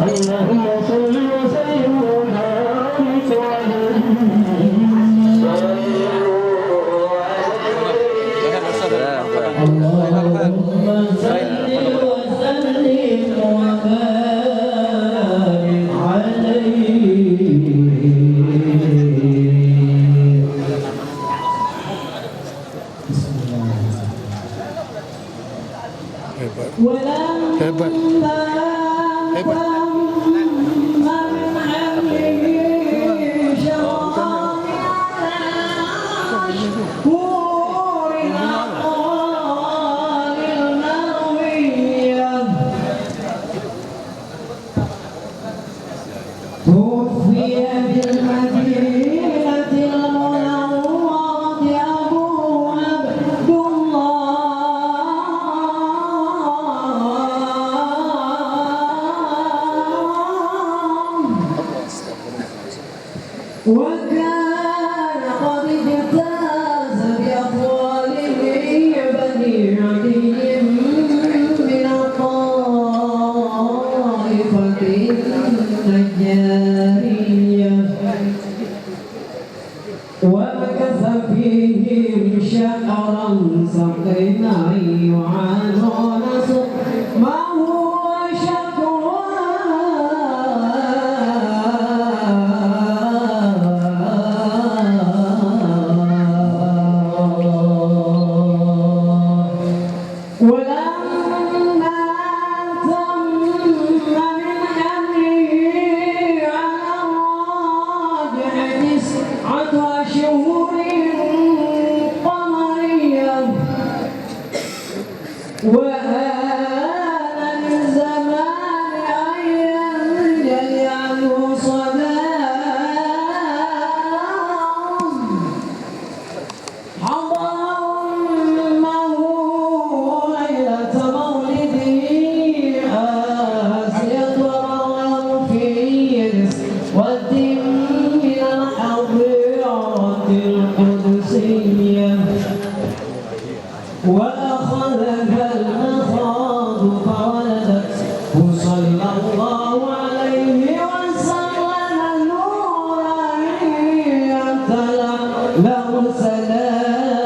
اللهم صل وسلم وبارك Hebat. توفي بالمدينة المنورة أبو عبد الله وكان قد اجتاز بأطواله بني عدي من الطائفة النجارية ومكث فيهم شهرا سقينا يعانون ما هو ولما تم من حمله على الراجح 9 أشهر قمرية وآن من زمان أن ينجلي عنه صلاة حضر أمه ليلة مولده آسية ومريم في نسوة من الحضيرة القدسية وأخذها المخاض فولدته صلى الله عليه وسلم نورانية له سلام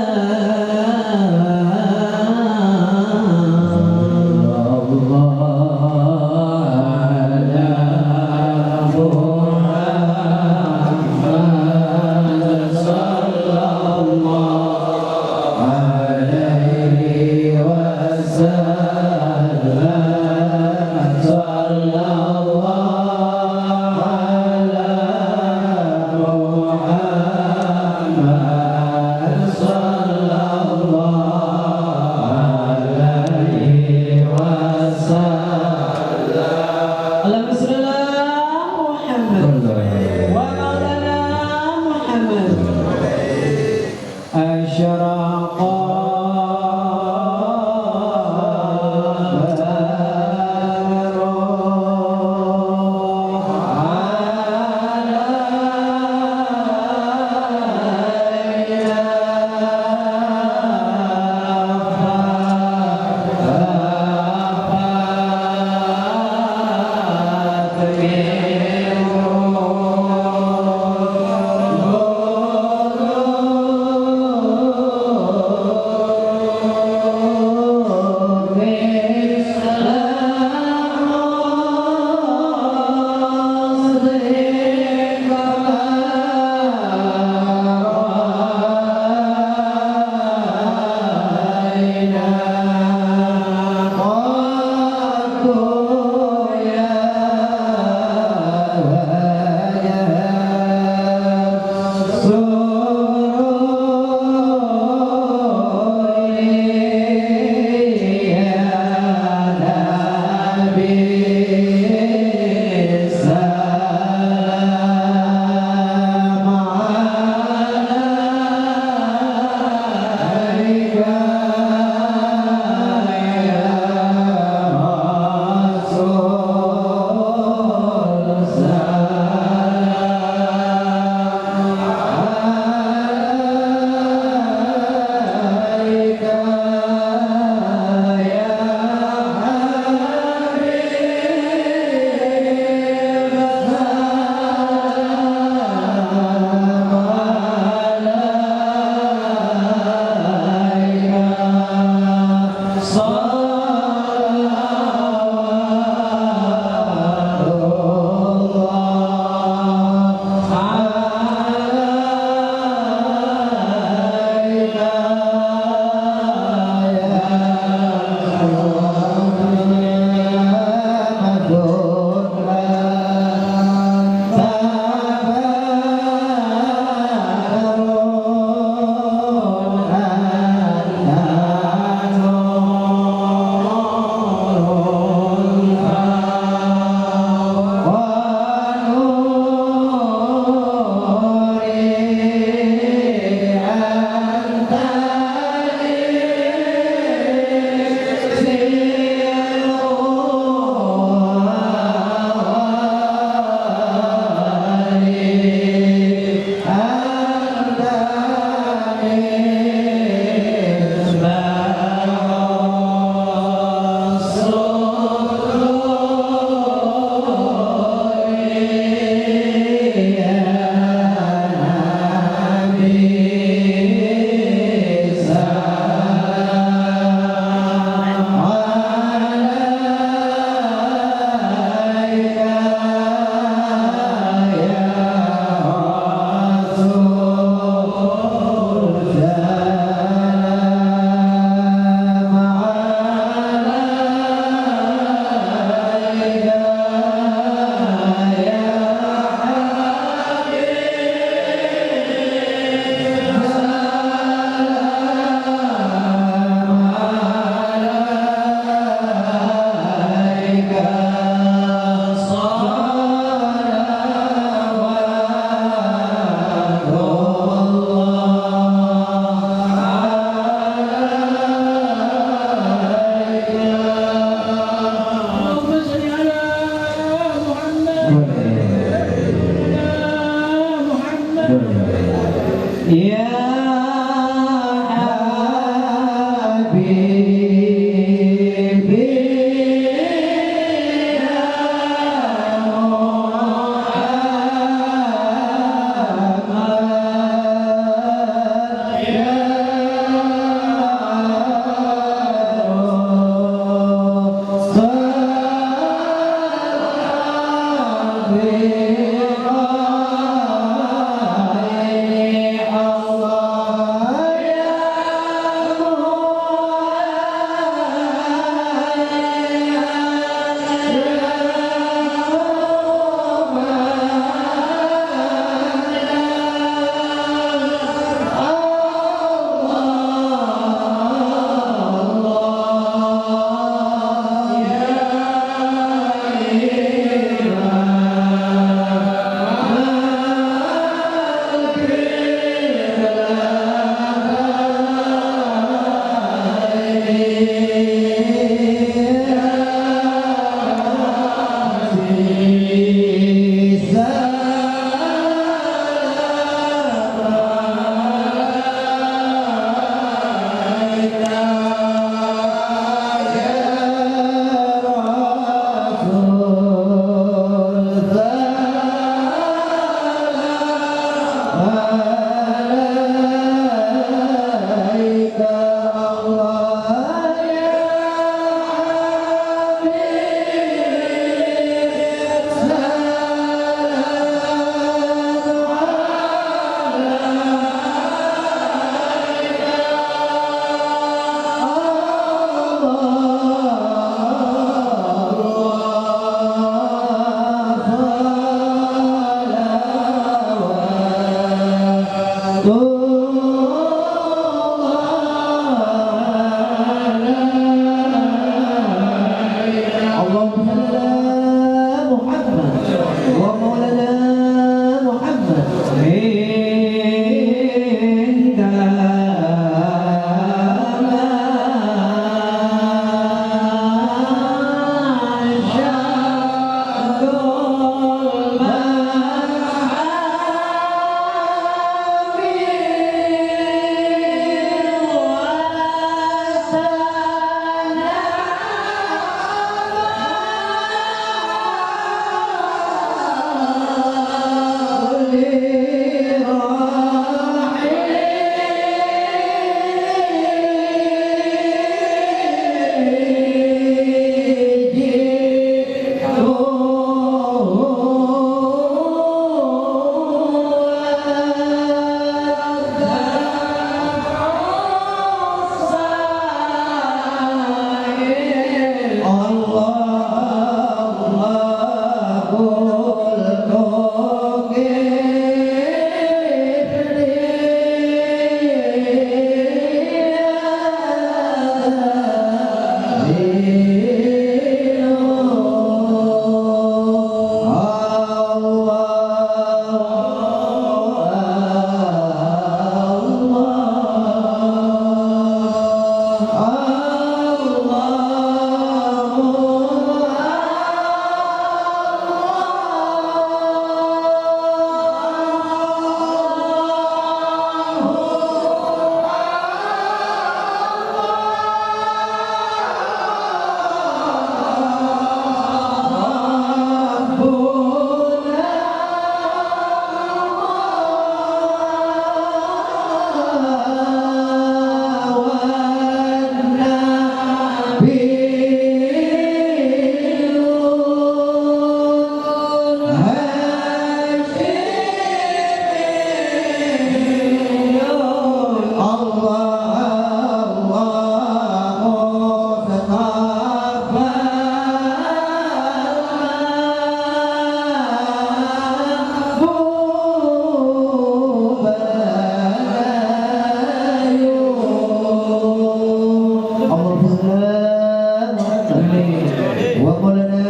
ومولانا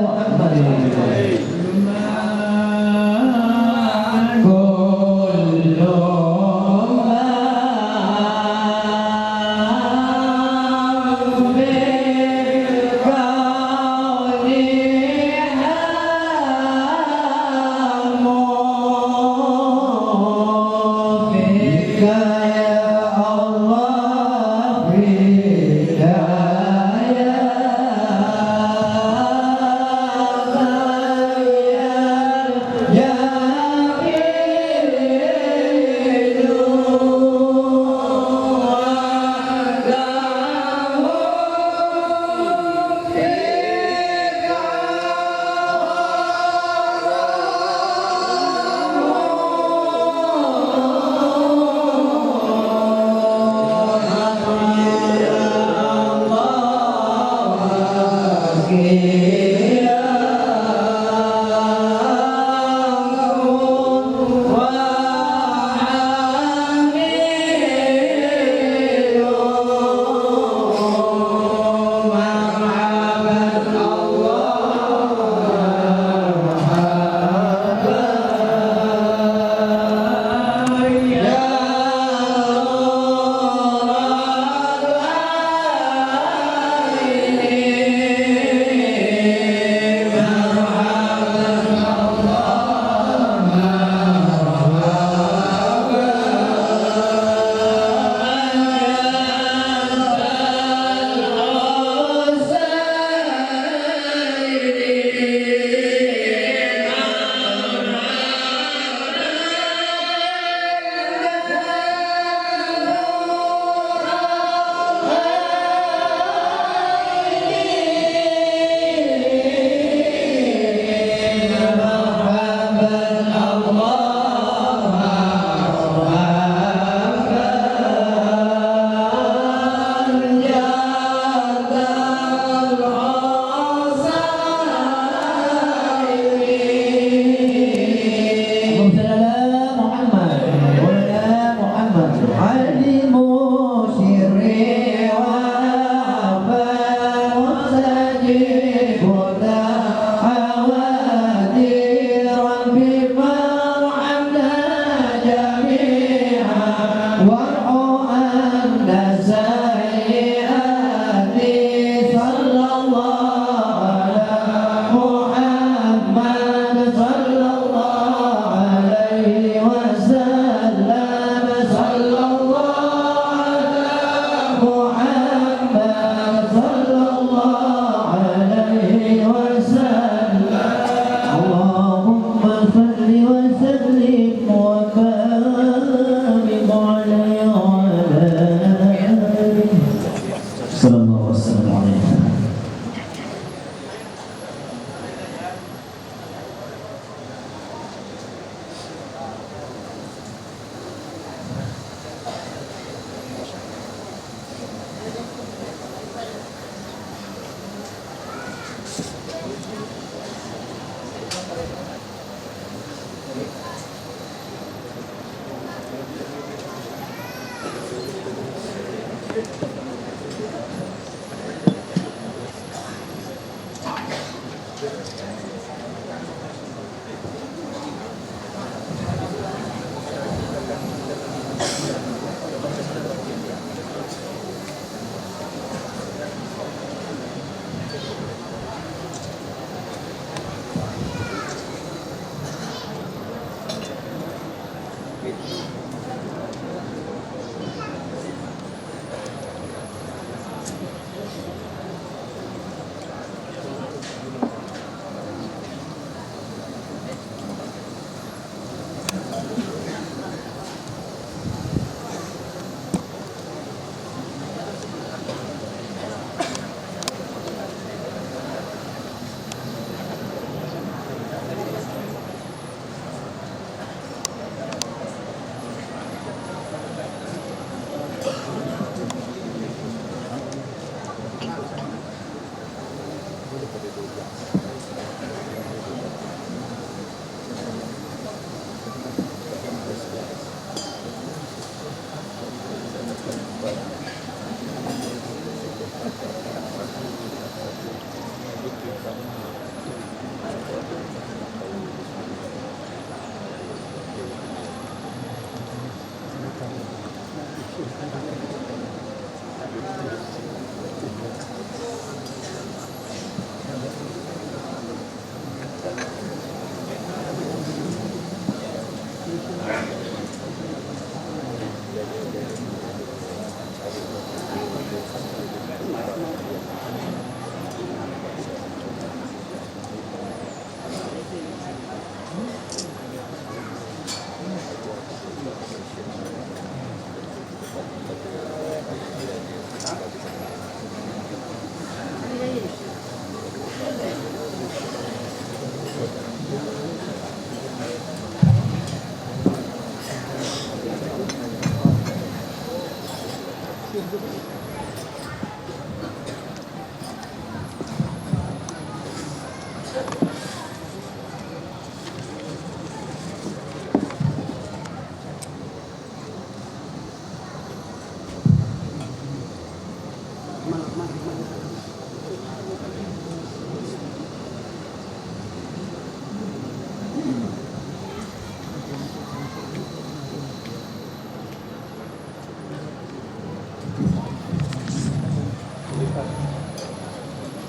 محمد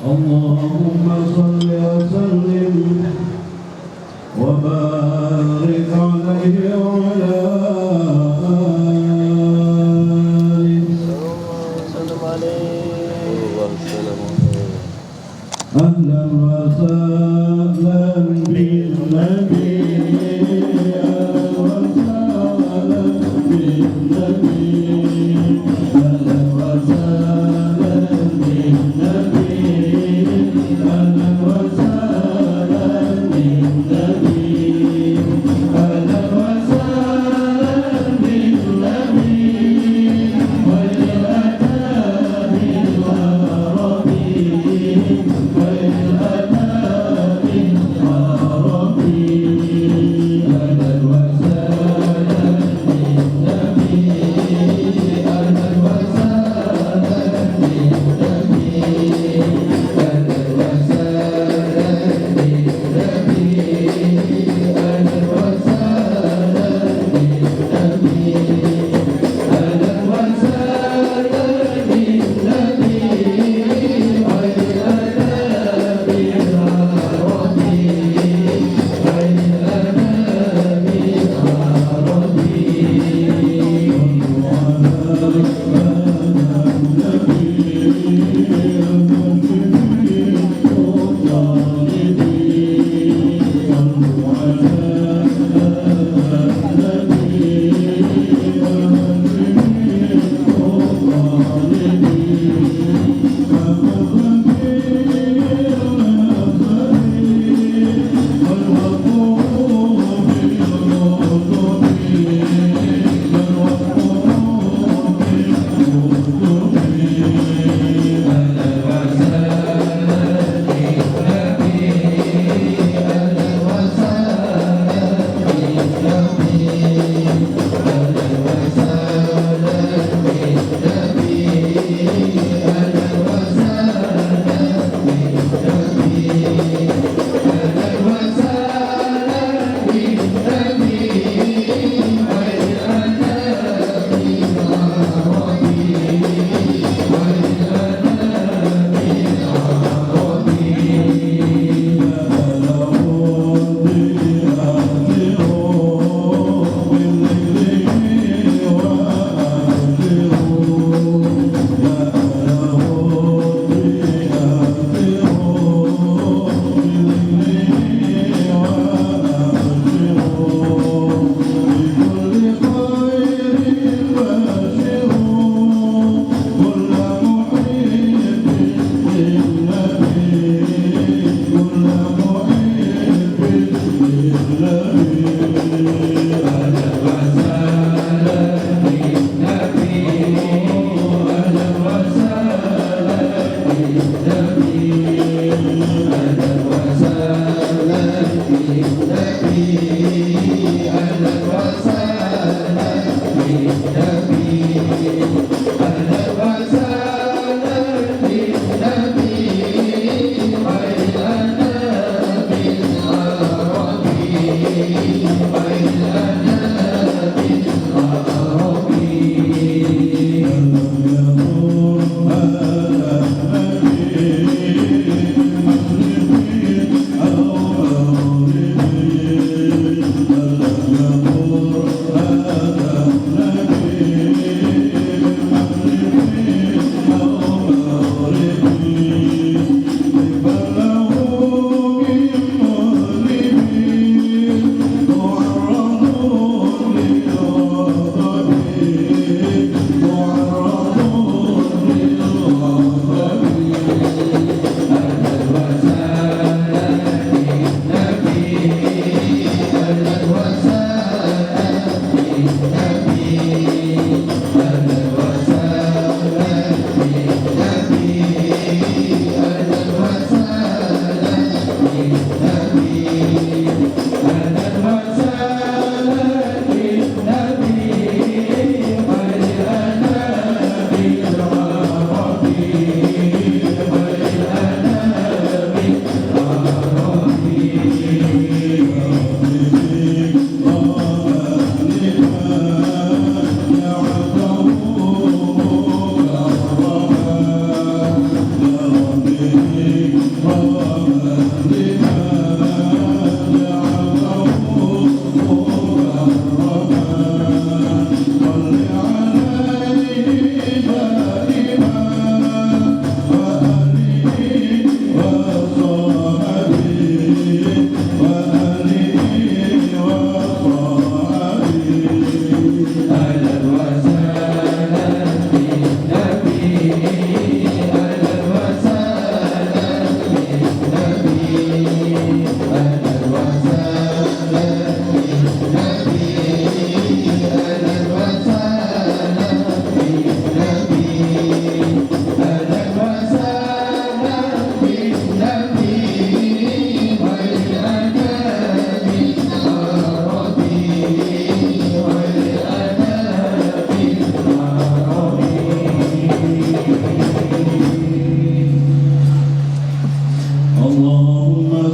اللهم صل وسلم وبارك عليه وعلى أهلا وسهلا بالنبي أهلا وسهلا بالنبي أهلا وسهلا بالنبي أهلا وسهلا بالنبي أهلا وسهلا بالنبي والأتى بالعربي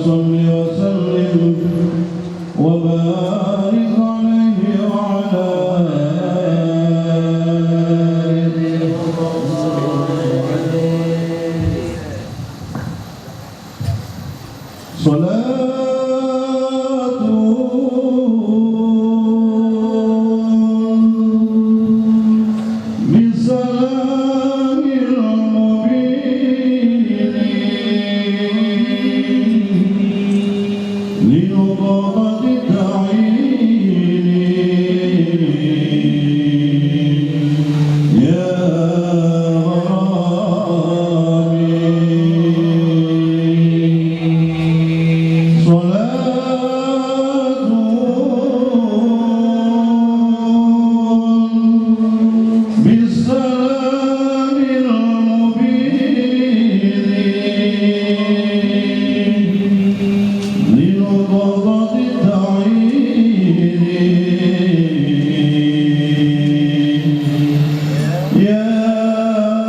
صل وسلم وبارك عليه وعلى آله صلاة بسلام المبين لنضرة التعيين يا غرامي صلاة بالسلام المبين لنضرة التعيين يا غرامي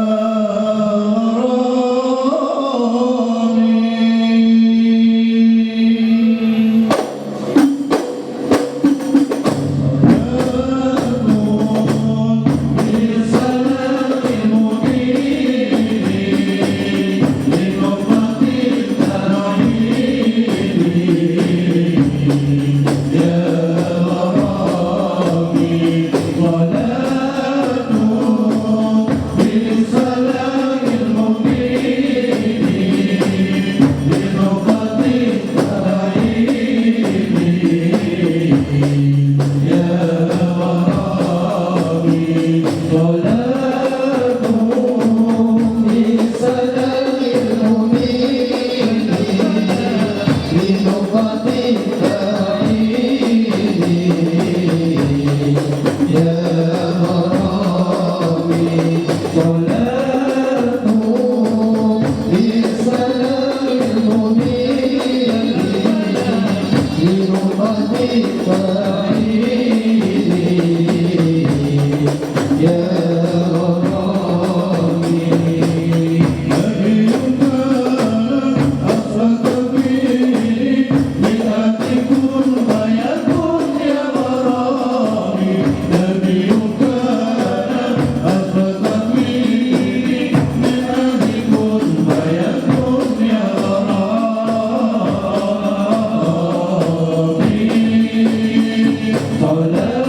Allah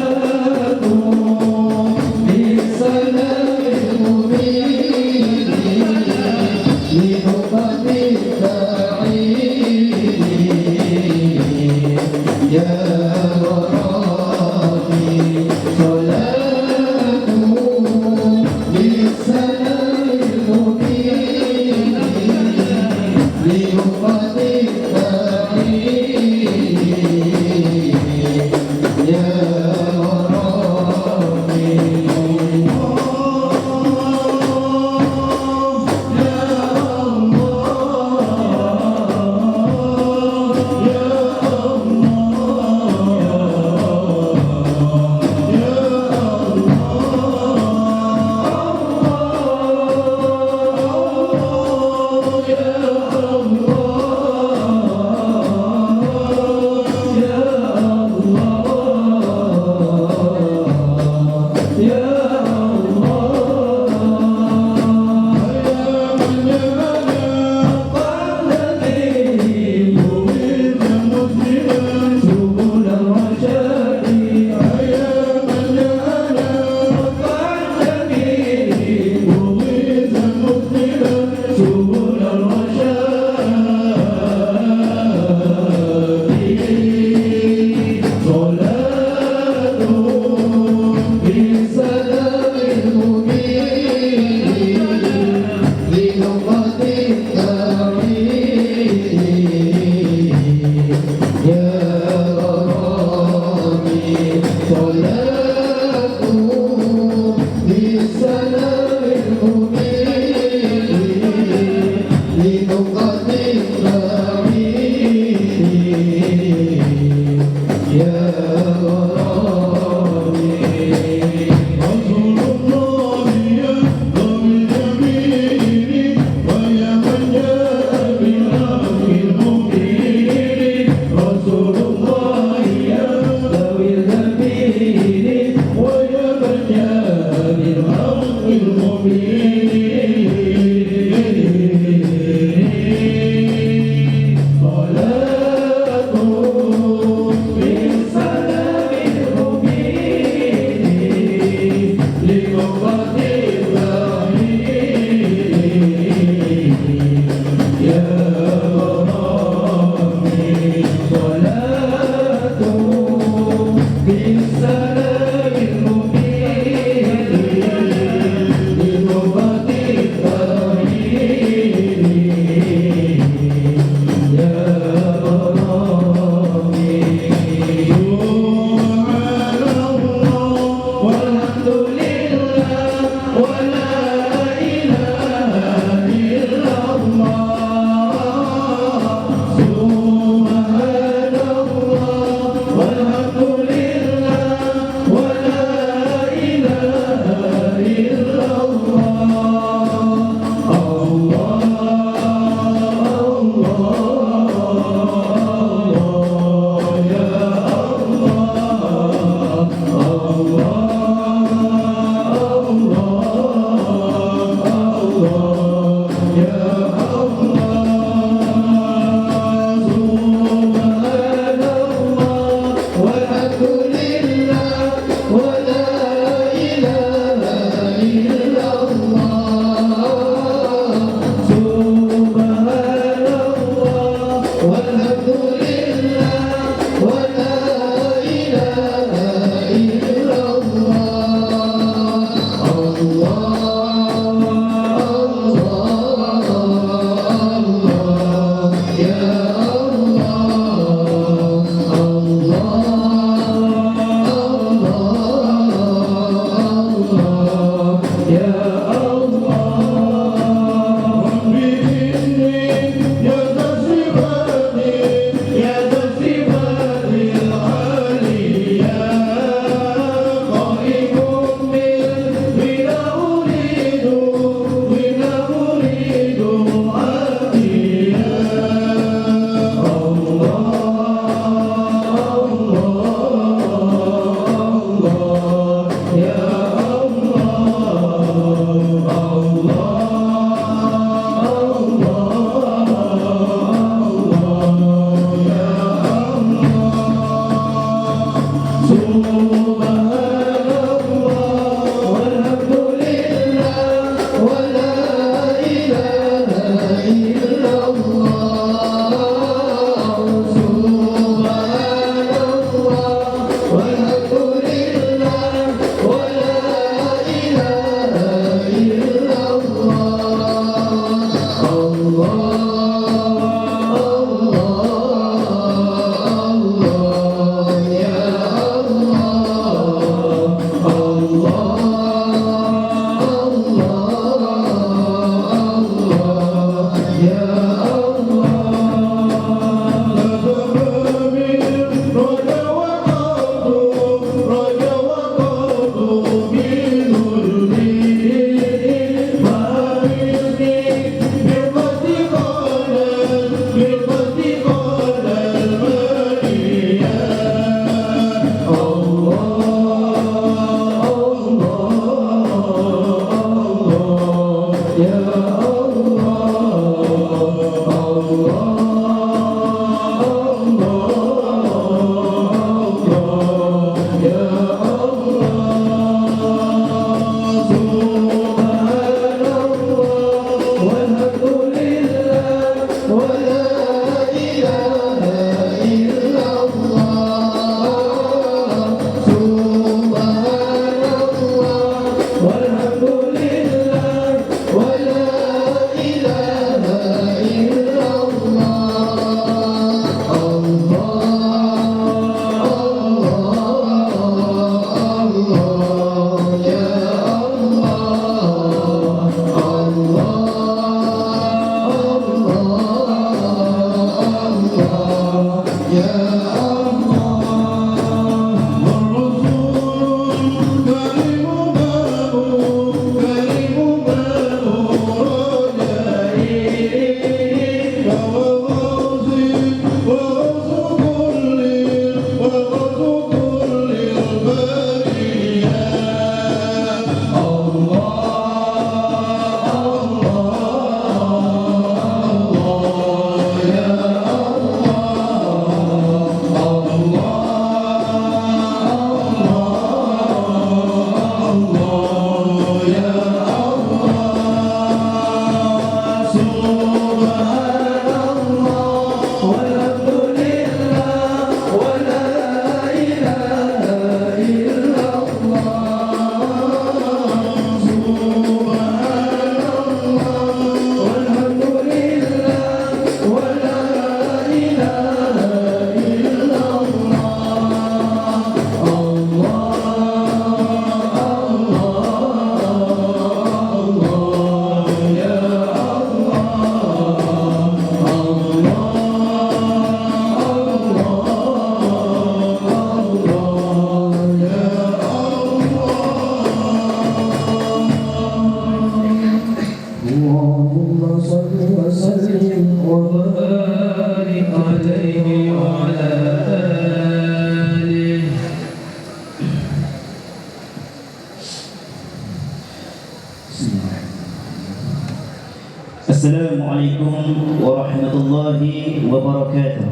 Assalamualaikum warahmatullahi wabarakatuh.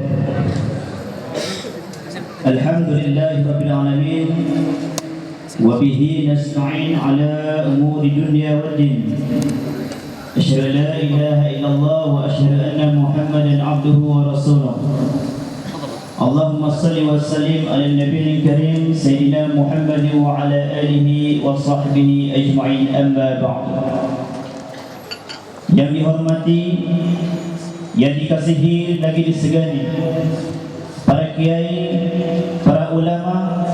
Alhamdulillahirabbil alamin wa bihi nasta'in ala umuri dunya waddin. Asyhadu an la ilaha illallah wa asyhadu anna Muhammadan abduhu wa rasuluh. Allahumma salli wa sallim ala nabiyil karim sayyidina Muhammad wa ala alihi wa sahbihi ajma'in, amma ba'd. Yang dihormati, yang dikasihi lagi disegani para kiai, para ulama,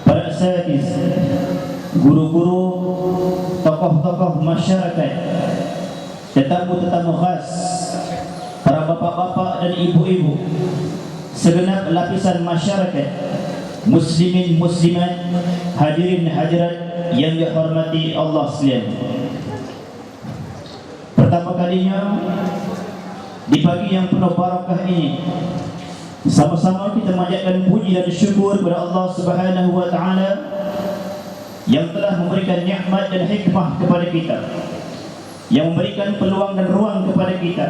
para asatiz, guru-guru, tokoh-tokoh masyarakat, tetamu-tetamu khas, para bapak-bapak dan ibu-ibu, segenap lapisan masyarakat, muslimin muslimat, hadirin hadirat yang dihormati Allah sekalian. Pertama kalinya di pagi yang penuh barakah ini, sama-sama kita memanjatkan puji dan syukur kepada Allah Subhanahu wa taala yang telah memberikan nikmat dan hikmah kepada kita, yang memberikan peluang dan ruang kepada kita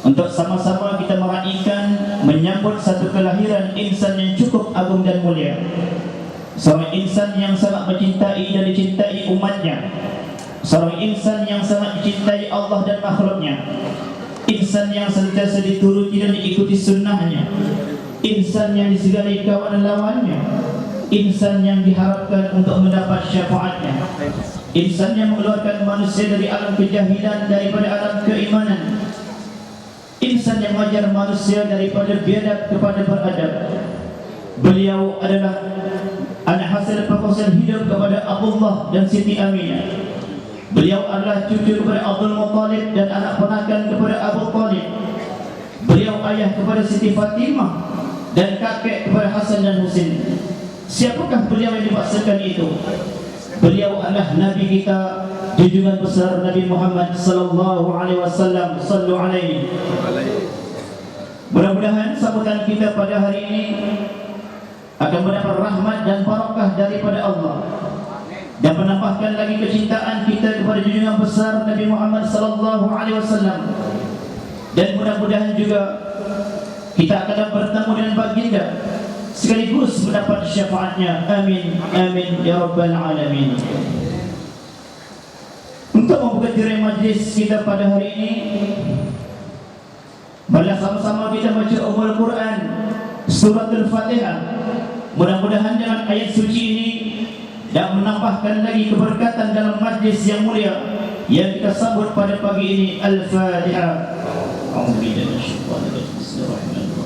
untuk sama-sama kita meraihkan menyambut satu kelahiran insan yang cukup agung dan mulia, seorang insan yang sangat mencintai dan dicintai umatnya, seorang insan yang sangat dicintai Allah dan makhluknya, insan yang sentiasa dituruti dan diikuti sunnahnya, insan yang disegani kawan lawannya, insan yang diharapkan untuk mendapat syafaatnya, insan yang mengeluarkan manusia dari alam kejahilan daripada alam keimanan, insan yang mengajar manusia daripada biadab kepada beradab. Beliau adalah anak hasil perkosaan hidup kepada Abdullah dan Siti Aminah. Beliau adalah cucu kepada Abdul Muttalib dan anak ponakan kepada Abu Talib. Beliau ayah kepada Siti Fatimah dan kakek kepada Hasan dan Husain. Siapakah beliau yang dimaksudkan itu? Beliau adalah Nabi kita, junjungan besar Nabi Muhammad sallallahu alaihi wasallam. Sallu alaihi. Mudah-mudahan sambutan kita pada hari ini akan mendapat rahmat dan barakah daripada Allah, dan menambahkan lagi kecintaan kita kepada junjungan besar Nabi Muhammad sallallahu alaihi wasallam. Dan mudah-mudahan juga kita akan bertemu dengan baginda sekaligus mendapat syafaatnya. Amin amin ya rabbal alamin. Untuk membuka tirai majlis kita pada hari ini, Marilah sama-sama kita baca Ummul Quran, Surat Al-Fatihah. Mudah-mudahan dengan ayat suci ini dan menambahkan lagi keberkatan dalam majlis yang mulia yang kita sambut pada pagi ini. Al-Fatihah. A'udzubillahi minasyaitonir rajim. Bismillahirrahmanirrahim.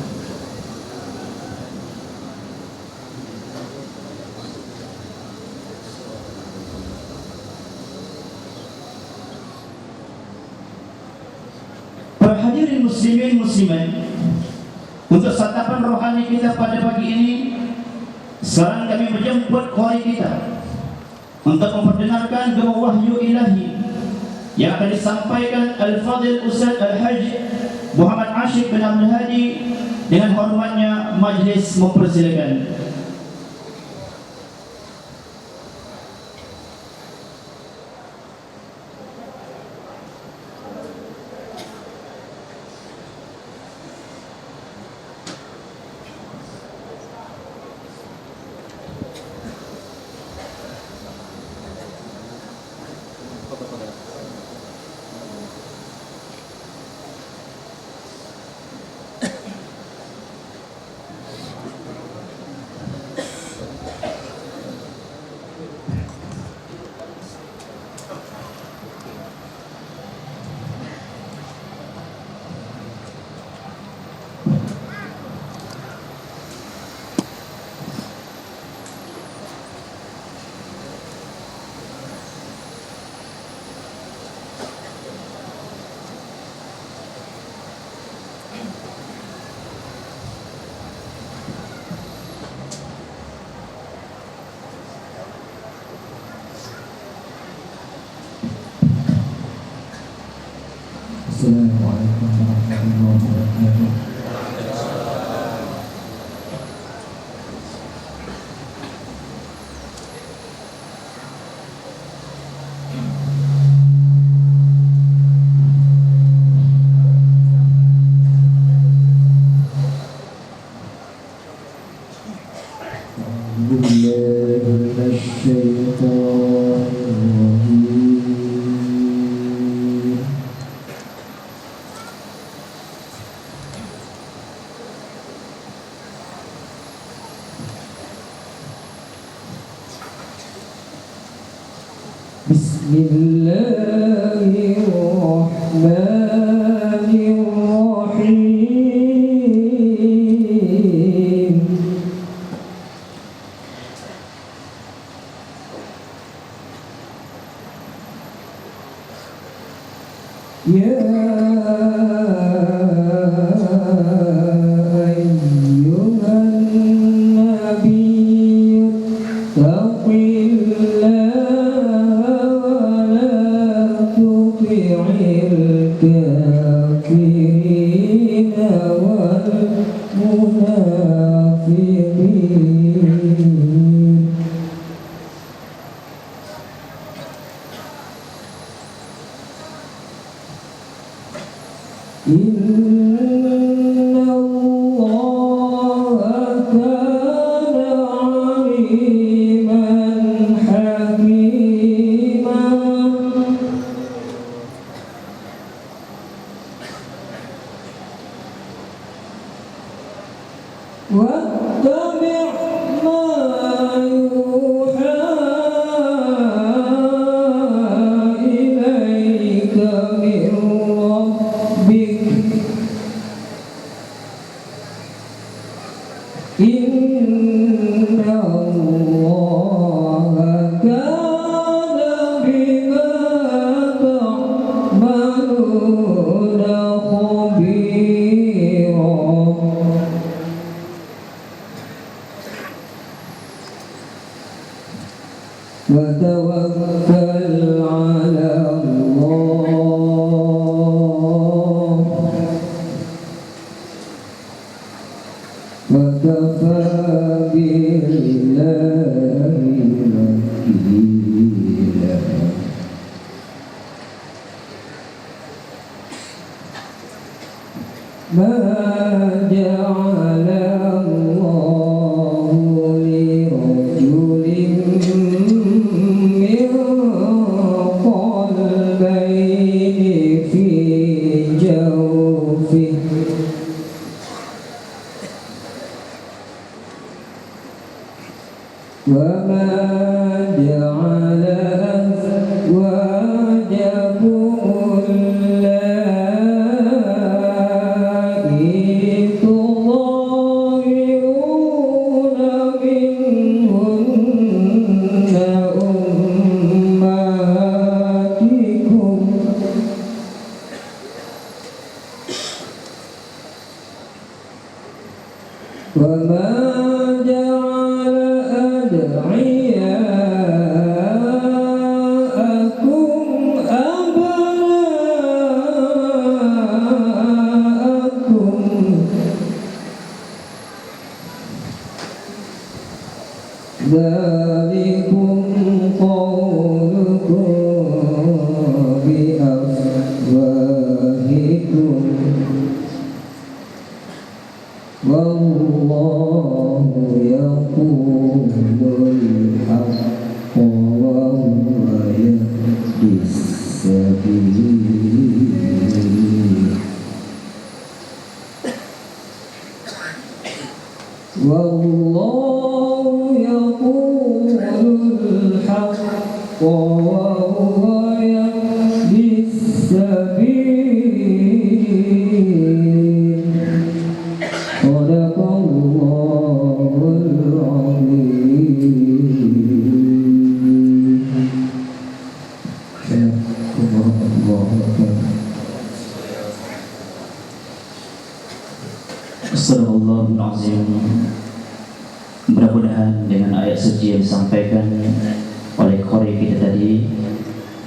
Para hadirin muslimin muslimat, untuk santapan rohani kita pada pagi ini, sekarang kami menjemput qari kita untuk memperdengarkan gema wahyu ilahi yang akan disampaikan Al-Fadhil Ustaz Al-Hajj Muhammad Ashik bin Abdul Hadi. Dengan hormatnya majlis mempersilakan. Assalamualaikum warahmatullahi wabarakatuh. Bismillahirrahmanirrahim. Ya وتوكل على الله وكفى بالله وكيلا. ما جعل الله لرجل من قلبين في جوفه فيه وما جعل أزواجكم اللائي تظاهرون منهن أمهاتكم وما جعل أدعياءكم أبناءكم ذلكم قولكم بأفواهكم والله يقول الحق وهو يهدي السبيل والله يقول الحق وهو يهدي السبيل صدق الله العظيم. Astagfirullahal azim. Mudah-mudahan dengan ayat suci yang disampaikan oleh qari kita tadi,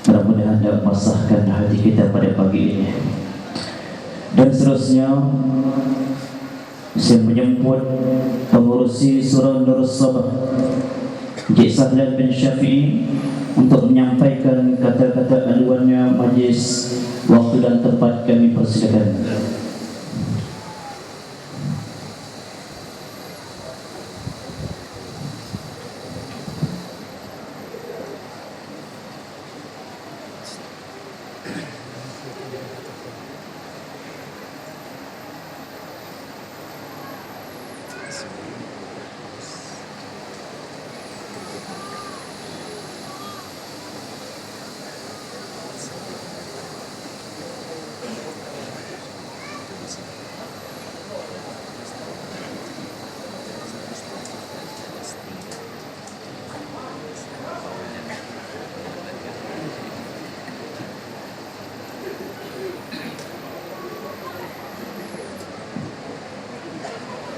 mudah-mudahan dapat memasahkan hati kita pada pagi ini. Dan seterusnya saya menyebut pengurusi surah Nur Sabah Encik Sahlan bin Syafi'i untuk menyampaikan kata-kata aduannya majlis. Waktu dan tempat kami persilakan.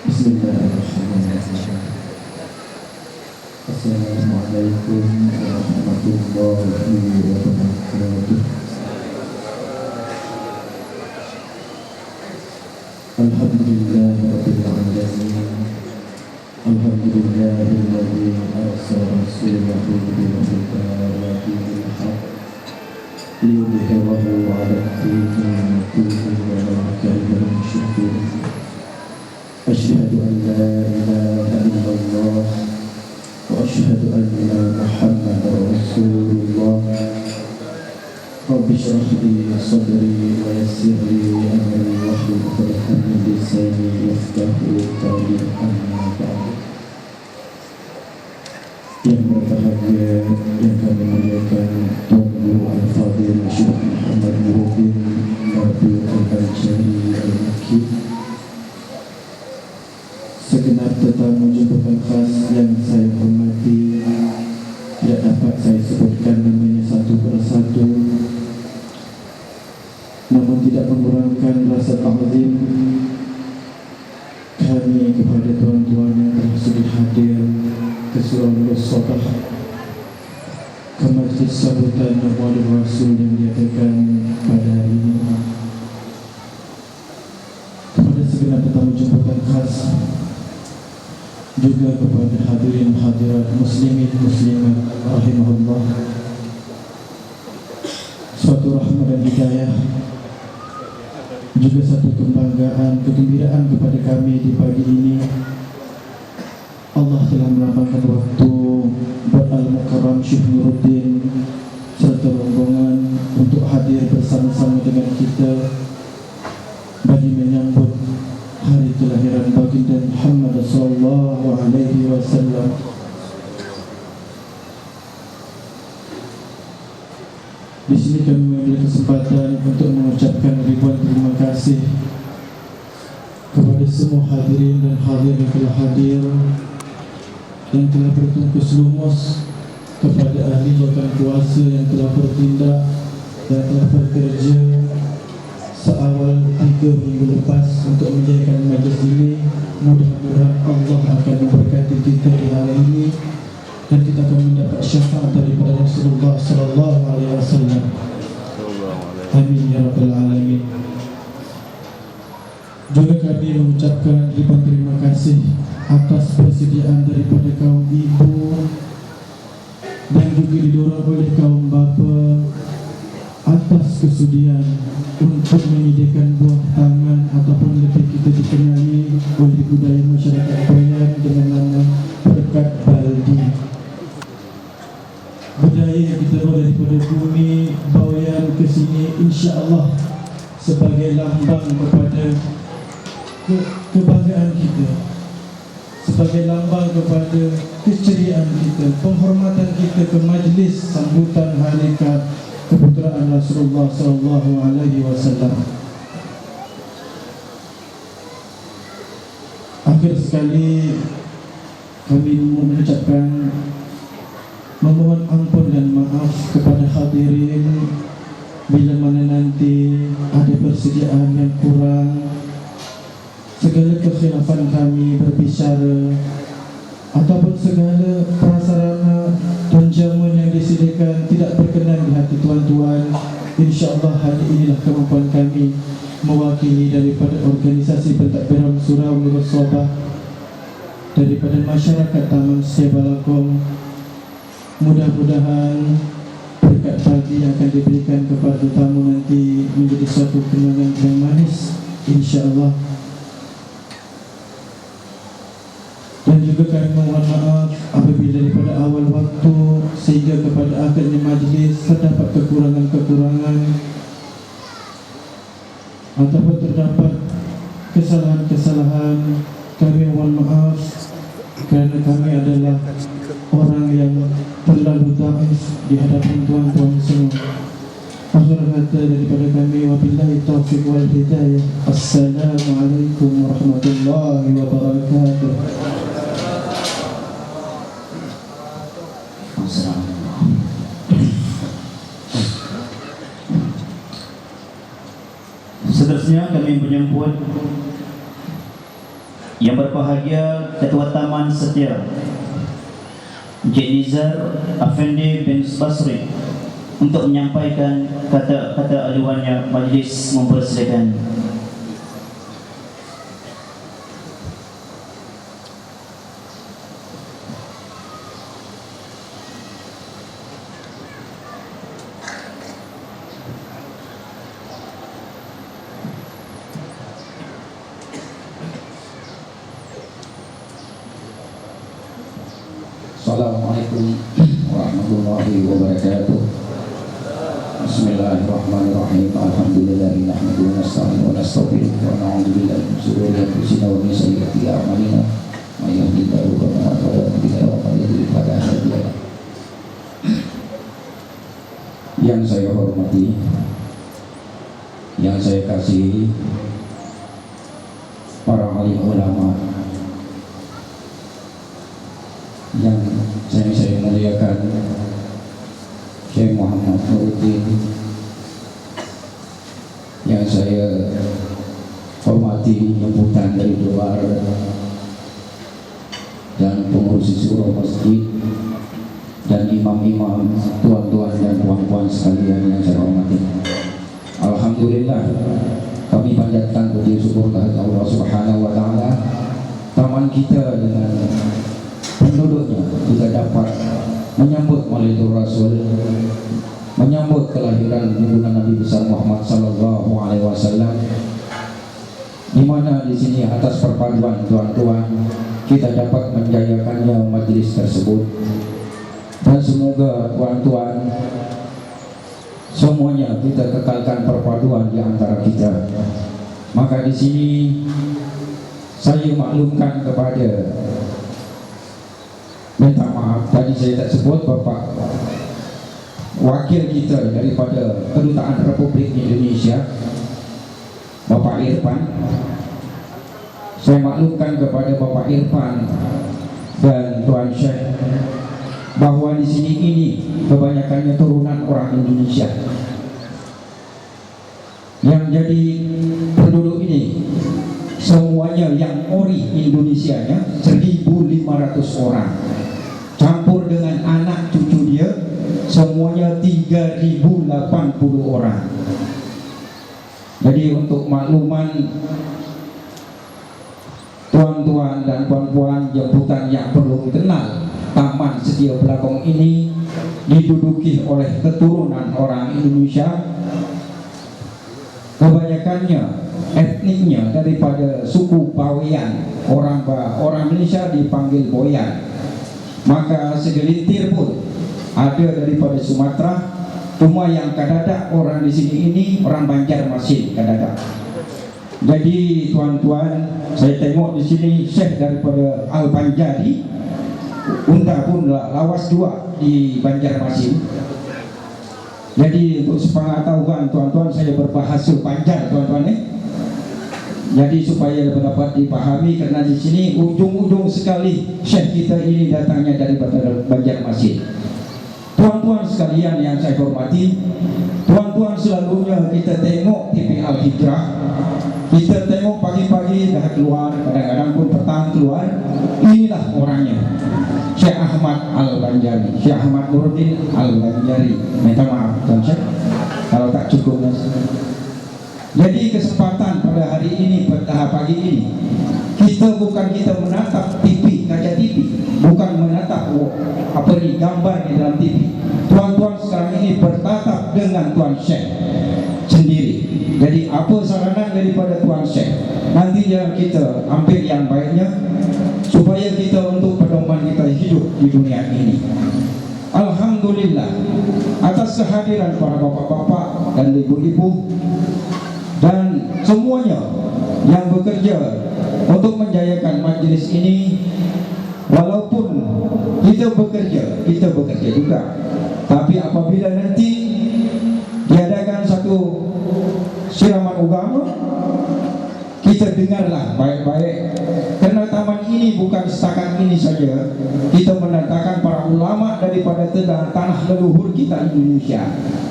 Bismillahirrahmanirrahim. Assalamualaikum warahmatullahi wabarakatuh. Alhamdulillahirabbil alamin. Alhamdulillahilladzi arsala rasulahu bil huda wa dinil haqq liyudhhirahu 'ala ad-dini kullihi wa law karihal musyrikun. أشهد أن لا إله إلا الله وأشهد أن محمدا رسول الله. رب اشرح لي صدري ويسر لي أمري واحلل عقدة من لساني يفقهوا قولي. أما بعد. Yang berbahagia, yang kami muliakan Tuan Guru Al-Fadhil Syekh Muhammad Nuruddin Rabiul Al-Jari Al-Makki, segenap tetamu jemputan khas yang saya hormati, tidak dapat saya sebutkan namanya satu persatu, namun tidak mengurangkan rasa ta'zim kami kepada tuan-tuan yang telah sudi hadir ke surah Nur Sabah, ke majlis sambutan Maulid Rasul yang diadakan pada hari ini, kepada segenap tetamu jemputan khas, juga kepada hadirin hadirat muslimin muslimat rahimahullah. Suatu rahmat dan hidayah, juga satu kebanggaan, kegembiraan kepada kami di pagi ini. Allah telah melapangkan waktu buat Al-Mukarram Syekh Nuruddin serta rombongan untuk hadir bersama-sama dengan kita bagi menyambut hari kelahiran baginda Muhammad sallallahu alaihi wasallam. Di sini kami mengambil kesempatan untuk mengucapkan ribuan terima kasih kepada semua hadirin dan hadir yang telah hadir, yang telah bertungkus lumus, kepada ahli jawatan kuasa yang telah bertindak dan telah bekerja seawal 3 minggu lepas untuk menjadikan majlis ini. Mudah-mudahan Allah akan memberkati kita di hari ini dan kita akan mendapat syafaat daripada Rasulullah sallallahu alaihi wasallam. Amin ya rabbal alamin. Juga kami mengucapkan ribuan terima kasih atas persediaan daripada kaum ibu dan juga didorong oleh kaum bapa atas kesudian untuk menyediakan buah tangan ataupun lebih kita dikenali oleh budaya masyarakat Bayan dengan nama berkat baldi. Budaya yang kita bawa daripada bumi Bayan ke sini, insya-Allah sebagai lambang kepada kebanggaan kita, sebagai lambang kepada keceriaan kita, penghormatan kita ke majlis sambutan hari keputeraan Rasulullah sallallahu alaihi wasallam. Akhir sekali kami mengucapkan memohon ampun dan maaf kepada hadirin bila mana nanti ada persediaan yang kurang, segala kekhilafan kami berbicara ataupun segala prasarana dan jamuan yang disediakan tidak berkenan di hati tuan-tuan. InsyaAllah hari inilah kemampuan kami mewakili daripada organisasi pentadbiran Surau Nurul Sobah, daripada masyarakat Taman Setia Balakong. Mudah-mudahan berkat pagi yang akan diberikan kepada tamu nanti menjadi suatu kenangan yang manis, insya-Allah. Dan juga kami mohon maaf apabila daripada awal waktu sehingga kepada akhirnya majlis terdapat kekurangan-kekurangan ataupun terdapat kesalahan-kesalahan. Kami mohon maaf kerana kami adalah orang yang terlalu dhaif di hadapan tuan-tuan semua. Akhir kata daripada kami, wabillahi taufiq wal hidayah. Assalamualaikum warahmatullahi wabarakatuh. Seterusnya kami menyambut yang berbahagia Ketua Taman Setia Encik Nizar Afendi bin Basri untuk menyampaikan kata-kata aluannya majlis mempersilakan. Assalamualaikum warahmatullahi wabarakatuh. Bismillahirrahmanirrahim. Alhamdulillahi nahmaduhu wa nasta'inuhu wa nastaghfiruh wa na'udzu billahi min shururi anfusina wa min sayyiati a'malina. May yahdihillahu fala mudilla lahu wa may yudlil fala hadiya lahu. Yang saya hormati, yang saya kasihi para alim ulama, yang saya muliakan Syekh Muhammad Nuruddin, yang saya hormati jemputan dari luar dan pengurus surau masjid dan imam-imam, tuan-tuan dan puan-puan sekalian yang saya hormati. Alhamdulillah, kami panjatkan puji syukur kehadirat Allah Subhanahu wa taala. Taman kita dengan penduduknya kita dapat menyambut Maulidur Rasul, menyambut kelahiran junjungan Nabi besar Muhammad sallallahu alaihi wasallam, di mana di sini atas perpaduan tuan-tuan kita dapat menjayakannya majlis tersebut. Dan semoga tuan-tuan semuanya kita kekalkan perpaduan di antara kita. Maka di sini saya maklumkan kepada, minta maaf tadi saya tak sebut, Bapak wakil kita daripada Kedutaan Republik Indonesia, Bapak Irfan. Saya maklumkan kepada Bapak Irfan dan Tuan Syekh bahwa di sini ini kebanyakannya turunan orang Indonesia. Yang jadi penduduk ini semuanya yang ori Indonesianya 1.500 orang, campur dengan anak cucu dia semuanya 3.080 orang. Jadi untuk makluman tuan-tuan dan puan-puan jemputan yang belum kenal, Taman Setia Belakong ini diduduki oleh keturunan orang Indonesia. Kebanyakannya etniknya daripada suku Bawean, orang Malaysia dipanggil Boyan. Maka segelintir pun ada daripada Sumatera, cuma yang kadadak orang di sini ini orang Banjarmasin kadadak. Jadi tuan-tuan, saya tengok di sini Syekh daripada Al-Banjari, unta pun lawas dua di Banjarmasin. Jadi untuk sepengetahuan tuan-tuan, saya berbahasa Banjar tuan-tuan Jadi supaya dapat dipahami, karena di sini ujung-ujung sekali Syekh kita ini datangnya daripada Banjarmasin. Tuan-tuan sekalian yang saya hormati, tuan-tuan selalunya kita tengok TV Al-Hijrah, kita tengok pagi-pagi dah keluar, kadang-kadang pun petang keluar. Inilah orangnya, Syekh Ahmad Al-Banjari, Syekh Ahmad Nuruddin Al-Banjari. Minta maaf Tuan Syekh kalau tak cukup. Jadi kesempatan pada hari ini, pada pagi ini, kita menatap TV, kaca TV, bukan menatap gambar di dalam TV. Tuan-tuan sekarang ini bertatap dengan Tuan Syekh sendiri. Jadi apa saranan daripada Tuan Syekh, nanti yang kita ambil yang baiknya supaya kita untuk pedoman kita hidup di dunia ini. Alhamdulillah atas kehadiran para bapak-bapak dan ibu-ibu dan semuanya yang bekerja untuk menjayakan majlis ini. Walaupun kita bekerja juga, tapi apabila nanti diadakan satu siraman agama, kita dengarlah baik-baik, karena taman ini bukan setakat ini saja. Kita mendatangkan para ulama daripada tanah leluhur kita Indonesia,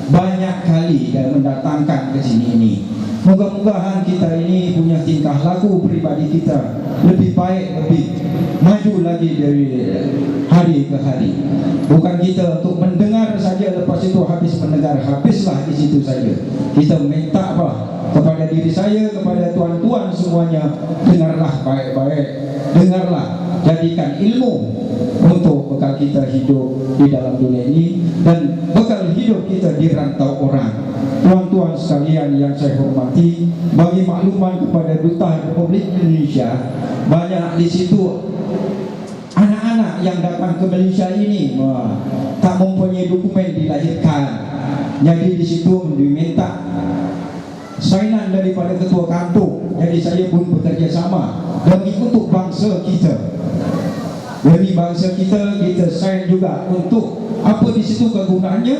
banyak kali dan mendatangkan ke sini ini. Moga-mogahan kita ini punya tingkah laku pribadi kita lebih baik, lebih maju lagi dari hari ke hari. Bukan kita untuk mendengar saja, lepas itu habis mendengar, habislah di situ saja. Kita minta apa kepada diri saya, kepada tuan-tuan semuanya, dengarlah baik-baik, dengarlah, jadikan ilmu untuk bekal kita hidup di dalam dunia ini dan bekal hidup kita di rantau orang. Tuan-tuan sekalian yang saya hormati, bagi makluman kepada Duta Republik Indonesia, banyak di situ anak-anak yang datang ke Malaysia ini tak mempunyai dokumen dilahirkan. Jadi di situ diminta sainan daripada ketua kampung. Jadi saya pun bekerja sama demi untuk bangsa kita. Demi bangsa kita, kita sign juga untuk apa di situ kegunaannya,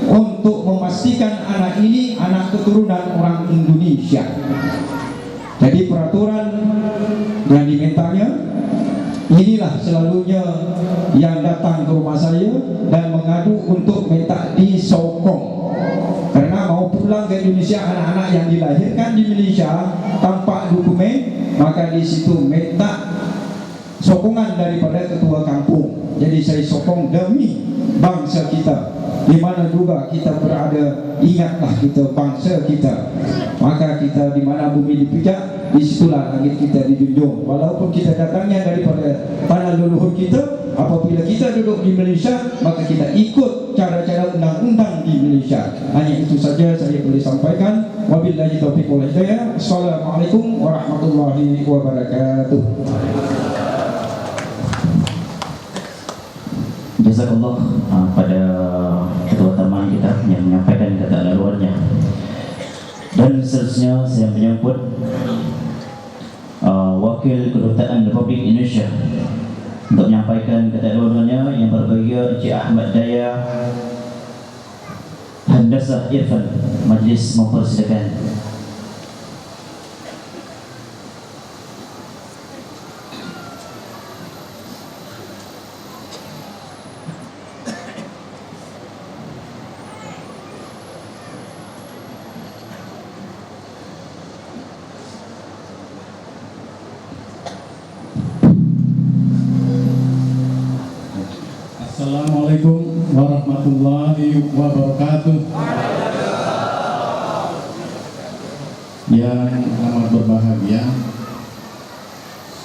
untuk memastikan anak ini anak keturunan orang Indonesia. Jadi peraturan yang dimintanya inilah selalunya yang datang ke rumah saya dan mengadu untuk minta disokong, karena mau pulang ke Indonesia anak-anak yang dilahirkan di Malaysia tanpa dokumen, maka di situ minta sokongan daripada ketua kampung. Jadi saya sokong demi bangsa kita, di mana juga kita berada, ingatlah kita bangsa kita. Maka kita di mana bumi dipijak, disitulah langit kita dijunjung. Walaupun kita datangnya daripada tanah leluhur kita, apabila kita duduk di Malaysia, maka kita ikut cara-cara undang-undang di Malaysia. Hanya itu saja saya boleh sampaikan. Wabillahi taufiq wal hidayah. Assalamualaikum warahmatullahi wabarakatuh. Jazakallah pada ketua taman kita yang menyampaikan kata laluannya. Dan seterusnya saya menyambut Wakil Kedutaan Republik Indonesia untuk menyampaikan kata-katanya yang berbahagia Encik Ahmad Daya Handasah Irfan. Majlis mempersilakan. Assalamualaikum warahmatullahi wabarakatuh. Yang amat berbahagia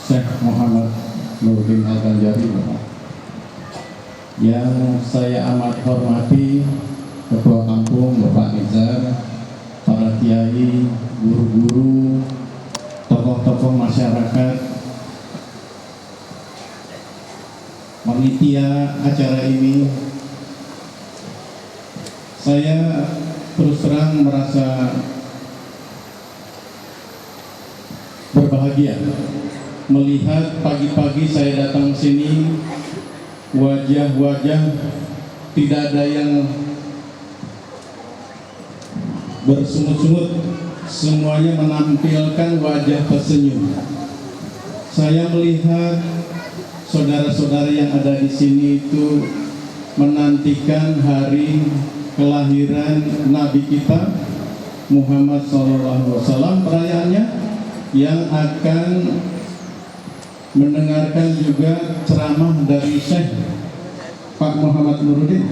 Syekh Muhammad Nurdin Al-Ganjari, yang saya amat hormati Ketua Kampung Bapak Nizar, para kiai, guru-guru, tokoh-tokoh masyarakat, panitia acara ini. Saya terus terang merasa berbahagia melihat pagi-pagi saya datang ke sini, wajah-wajah tidak ada yang bersungut-sungut, semuanya menampilkan wajah tersenyum. Saya melihat saudara-saudara yang ada di sini itu menantikan hari kelahiran Nabi kita Muhammad SAW, perayaannya, yang akan mendengarkan juga ceramah dari Syekh Pak Muhammad Nurdin.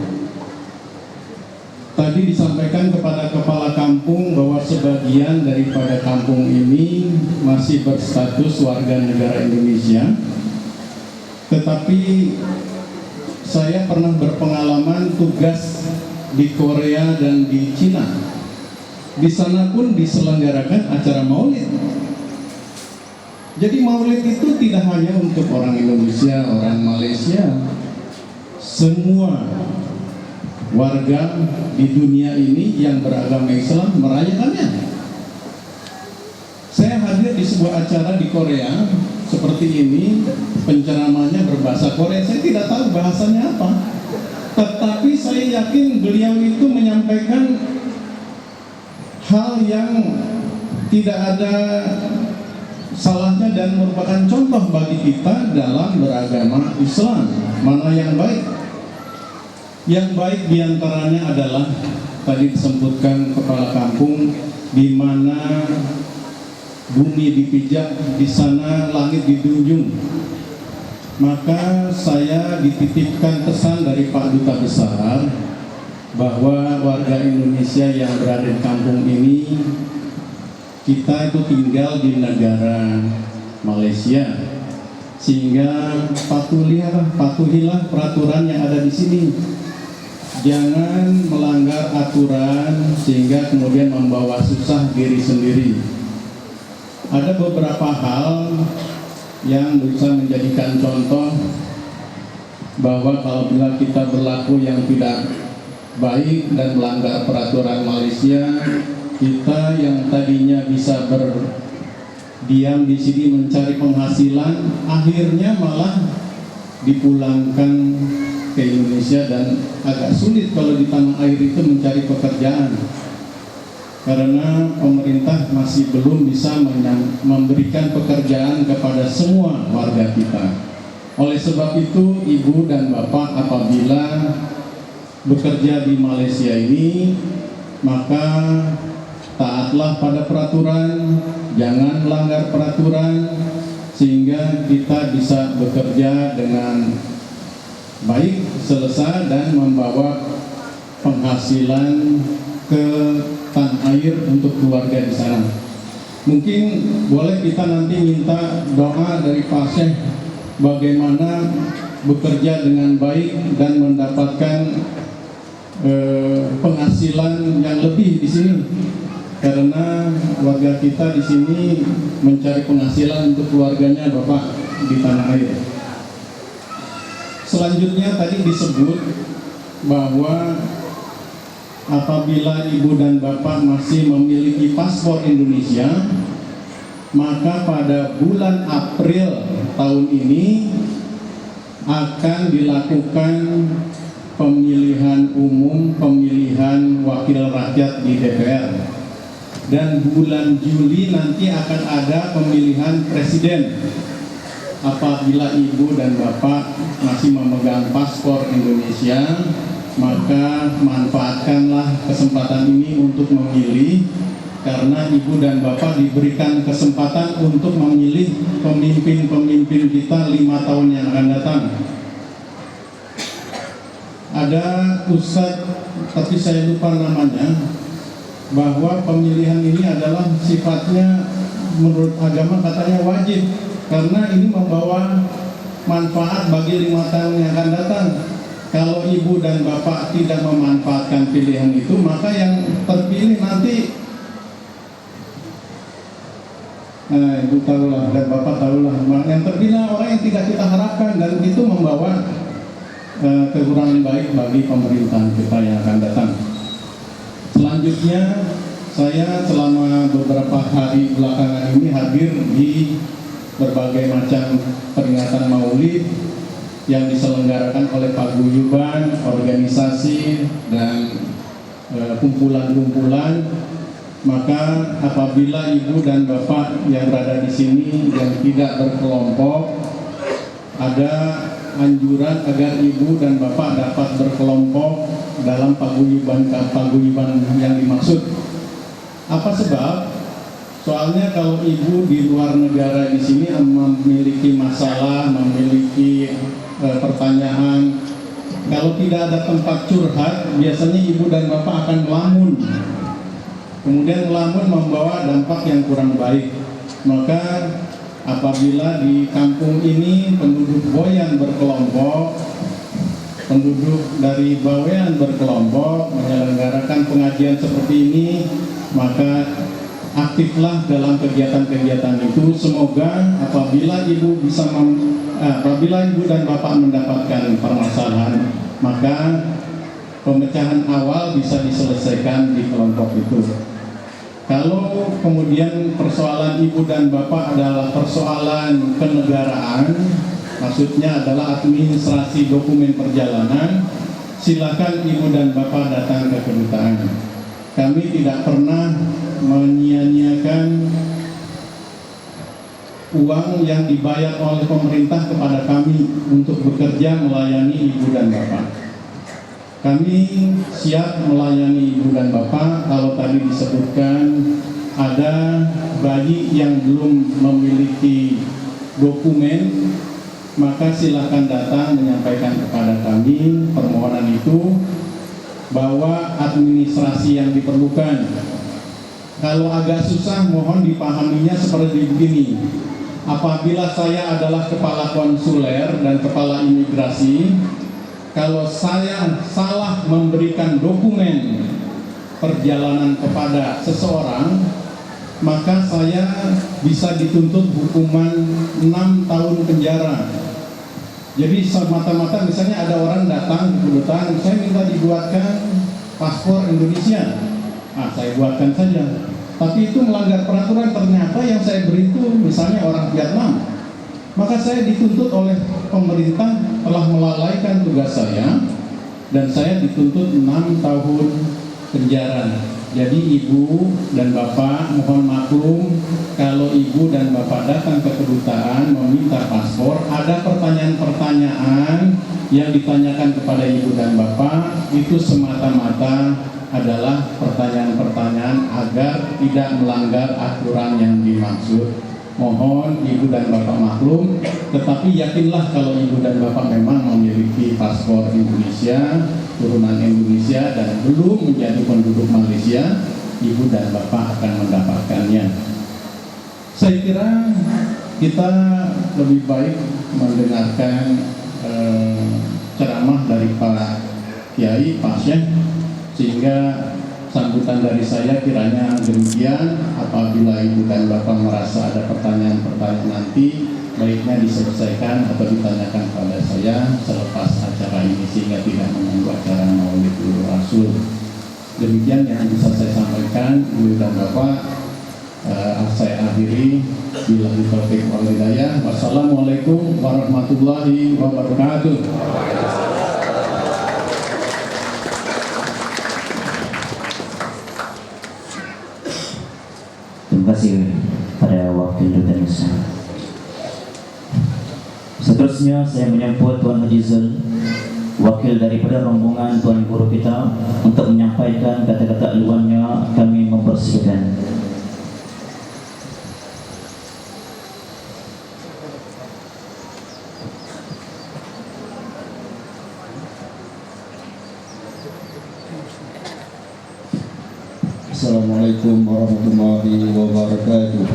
Tadi disampaikan kepada kepala kampung bahwa sebagian daripada kampung ini masih berstatus warga negara Indonesia. Tetapi saya pernah berpengalaman tugas di Korea dan di Cina. Di sana pun diselenggarakan acara maulid. Jadi maulid itu tidak hanya untuk orang Indonesia, orang Malaysia. Semua warga di dunia ini yang beragama Islam merayakannya. Saya hadir di sebuah acara di Korea seperti ini, penceramahnya berbahasa Korea. Saya tidak tahu bahasanya apa, tetapi saya yakin beliau itu menyampaikan hal yang tidak ada salahnya dan merupakan contoh bagi kita dalam beragama Islam. Mana yang baik? Yang baik diantaranya adalah tadi disebutkan kepala kampung, di mana bumi dipijak, di sana langit dijunjung. Maka saya dititipkan pesan dari Pak Duta Besar bahwa warga Indonesia yang berada di kampung ini, kita itu tinggal di negara Malaysia, sehingga patuhilah peraturan yang ada di sini. Jangan melanggar aturan sehingga kemudian membawa susah diri sendiri. Ada beberapa hal yang bisa menjadikan contoh bahwa kalau bila kita berlaku yang tidak baik dan melanggar peraturan Malaysia, kita yang tadinya bisa berdiam di sini mencari penghasilan, akhirnya malah dipulangkan ke Indonesia, dan agak sulit kalau di tanah air itu mencari pekerjaan karena pemerintah masih belum bisa memberikan pekerjaan kepada semua warga kita. Oleh sebab itu, ibu dan bapak apabila bekerja di Malaysia ini, maka taatlah pada peraturan, jangan melanggar peraturan, sehingga kita bisa bekerja dengan baik, selesai, dan membawa penghasilan ke tanah air untuk keluarga di sana. Mungkin boleh kita nanti minta doa dari Pak Syekh bagaimana bekerja dengan baik dan mendapatkan penghasilan yang lebih di sini, karena warga kita di sini mencari penghasilan untuk keluarganya Bapak di tanah air. Selanjutnya tadi disebut bahwa apabila ibu dan bapak masih memiliki paspor Indonesia, maka pada bulan April tahun ini akan dilakukan pemilihan umum, pemilihan wakil rakyat di DPR. Dan bulan Juli nanti akan ada pemilihan presiden. Apabila ibu dan bapak masih memegang paspor Indonesia, maka manfaatkanlah kesempatan ini untuk memilih, karena ibu dan bapak diberikan kesempatan untuk memilih pemimpin-pemimpin kita 5 tahun yang akan datang. Ada ustadz, tapi saya lupa namanya, bahwa pemilihan ini adalah sifatnya menurut agama katanya wajib, karena ini membawa manfaat bagi 5 tahun yang akan datang. Kalau ibu dan bapak tidak memanfaatkan pilihan itu, maka yang terpilih nanti, nah ibu tahulah dan bapak tahulah, yang terpilih orang yang tidak kita harapkan, dan itu membawa kekurangan baik bagi pemerintahan kita yang akan datang. Selanjutnya, saya selama beberapa hari belakangan ini hadir di berbagai macam peringatan Maulid yang diselenggarakan oleh paguyuban, organisasi, dan kumpulan-kumpulan. Maka apabila ibu dan bapak yang berada di sini yang tidak berkelompok, ada anjuran agar ibu dan bapak dapat berkelompok dalam paguyuban yang dimaksud. Apa sebab? Soalnya kalau ibu di luar negara di sini memiliki masalah, memiliki pertanyaan, kalau tidak ada tempat curhat, biasanya ibu dan bapak akan melamun. Kemudian melamun membawa dampak yang kurang baik. Maka apabila di kampung ini penduduk Boyan berkelompok, penduduk dari Bawean berkelompok menyelenggarakan pengajian seperti ini, maka aktiflah dalam kegiatan-kegiatan itu. Semoga apabila ibu dan bapak mendapatkan permasalahan, maka pemecahan awal bisa diselesaikan di kelompok itu. Kalau kemudian persoalan ibu dan bapak adalah persoalan kenegaraan, maksudnya adalah administrasi dokumen perjalanan, silakan ibu dan bapak datang ke kedutaan. Kami tidak pernah menyia-nyiakan uang yang dibayar oleh pemerintah kepada kami untuk bekerja melayani ibu dan bapak. Kami siap melayani ibu dan bapak. Kalau tadi disebutkan ada bayi yang belum memiliki dokumen, maka silakan datang menyampaikan kepada kami permohonan itu, bahwa administrasi yang diperlukan. Kalau agak susah, mohon dipahaminya seperti begini. Apabila saya adalah kepala konsuler dan kepala imigrasi, kalau saya salah memberikan dokumen perjalanan kepada seseorang, maka saya bisa dituntut hukuman 6 tahun penjara. Jadi semata-mata misalnya ada orang datang ke kedutaan, saya minta dibuatkan paspor Indonesia, saya buatkan saja. Tapi itu melanggar peraturan, ternyata yang saya beri itu misalnya orang Vietnam, maka saya dituntut oleh pemerintah telah melalaikan tugas saya, dan saya dituntut 6 tahun penjara. Jadi ibu dan bapak mohon maklum, kalau ibu dan bapak datang ke kedutaan meminta paspor, ada pertanyaan-pertanyaan yang ditanyakan kepada ibu dan bapak, itu semata-mata adalah pertanyaan-pertanyaan agar tidak melanggar aturan yang dimaksud. Mohon ibu dan bapak maklum, tetapi yakinlah kalau ibu dan bapak memang memiliki paspor Indonesia, turunan Indonesia, dan belum menjadi penduduk Malaysia, ibu dan bapak akan mendapatkannya. Saya kira kita lebih baik mendengarkan ceramah dari Pak Kiai, Pak Syekh, sehingga sambutan dari saya kiranya demikian. Apabila ibu dan bapak merasa ada pertanyaan-pertanyaan nanti, baiknya diselesaikan atau ditanyakan pada saya selepas acara ini, sehingga tidak mengganggu acara Maulid Rasul. Demikian yang bisa saya sampaikan, ibu dan bapak. Saya akhiri. Billahi taufiq wal hidayah. Wassalamualaikum warahmatullahi wabarakatuh. Terima kasih pada wakil Dr. Musa. Seterusnya saya menyambut Tuan Haji Zul, wakil daripada rombongan Tuan Guru kita, untuk menyampaikan kata-kata aluannya. Kami mempersilakan. Assalamualaikum warahmatullahi wabarakatuh.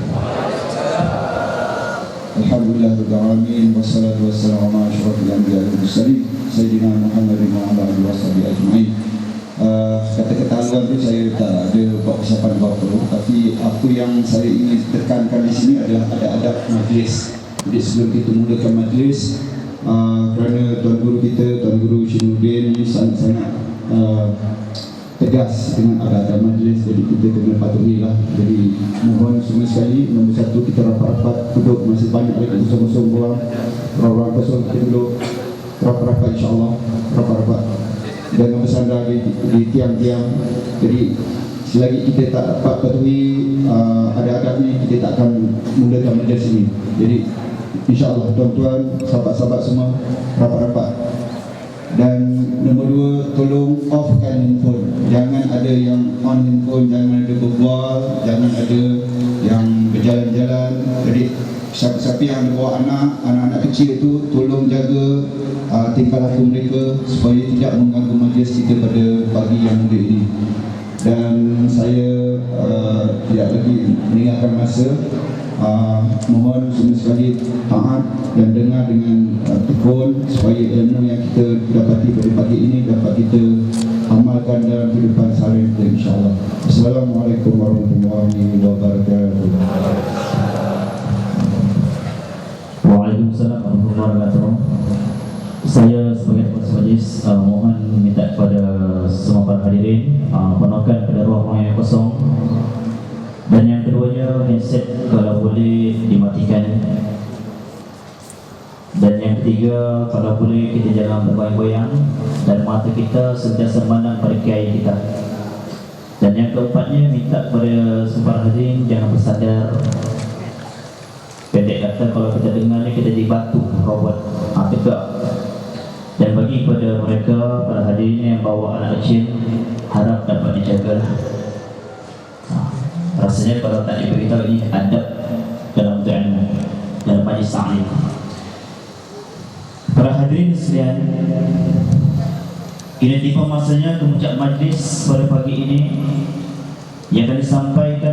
Alhamdulillahirabbil alamin wassalatu wassalamu ala asyrofil anbiya'i wal mursalin sayyidina Muhammadin wa ala alihi washabihi ajmain. Kata-kata aluan itu saya tak ada buat persiapan apa-apa, tapi apa yang saya ingin tekankan di sini adalah adab majlis. Jadi sebelum kita mulakan majlis, kerana Tuan Guru kita, Tuan Guru Syinuddin ini sangat-sangat tegas dengan adab majlis, jadi kita kena patuhilah. Jadi mohon semua sekali, nombor satu, kita rapat-rapat duduk, masih banyak lagi kosong-kosong buang, orang-orang kosong kita duduk rapat-rapat, insyaAllah rapat-rapat, jangan bersandar di tiang-tiang. Jadi selagi kita tak dapat patuhi adab ni, kita tak akan mulakan majlis ini. Jadi insyaAllah tuan-tuan, sahabat-sahabat semua rapat-rapat. Dan nombor dua, tolong offkan handphone. Jangan ada yang on handphone, jangan ada berbual, jangan ada yang berjalan-jalan. Jadi siapa-siapa yang ada bawa anak-anak kecil itu, tolong jaga tingkah laku mereka supaya tidak mengganggu majlis kita pada pagi yang mulia ini. Dan saya tidak lagi meninggalkan masa. Mohon semua sekali taat dan dengar dengan tekun supaya ilmu yang kita dapati pada pagi ini dapat kita amalkan dalam kehidupan sehari kita, insyaAllah. Assalamualaikum warahmatullahi wabarakatuh. Waalaikumsalam warahmatullahi wabarakatuh. Saya sebagai pengurusi majlis mohon minta kepada semua para hadirin penuhkan pada ruang-ruang yang kosong. Dan yang keduanya, handset kalau boleh dimatikan. Dan yang ketiga, kalau boleh kita jangan bergoyang-goyang dan mata kita sentiasa memandang pada kiai kita. Dan yang keempatnya, minta kepada semua hadirin jangan bersandar. Pendek kata, kalau kita dengar ni kita jadi batu robot tegak. Dan bagi kepada mereka, para hadirin yang bawa anak kecil, harap dapat dijaga. Rasanya kalau tak diberitahu ini adab dalam ilmu, dalam majlis ta'lim. Para hadirin sekalian, kini tiba masanya kemuncak majlis pada pagi ini yang akan disampaikan